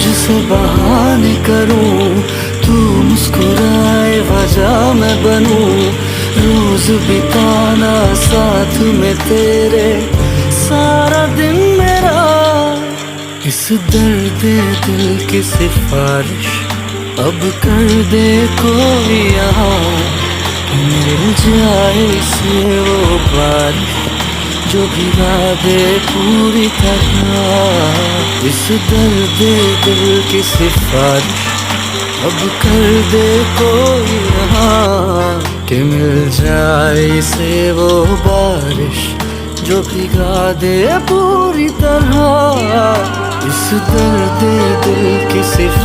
तुझसे बहाने करूं, तू मुस्कुराए वजह मैं बनूं। रोज बिताना साथ में तेरे, सारा दिन मेरा। इस दर्द दिल की सिफारिश अब कर दे कोई यहाँ, मिल जाए से वो बारिश जो भिगा दे पूरी तरह। इस दर्द दिल की सिफारिश अब कर दे कोई यहाँ, कि मिल जाए से वो बारिश जो भिगा दे पूरी तरह। इस दर्द दिल की सिफारिश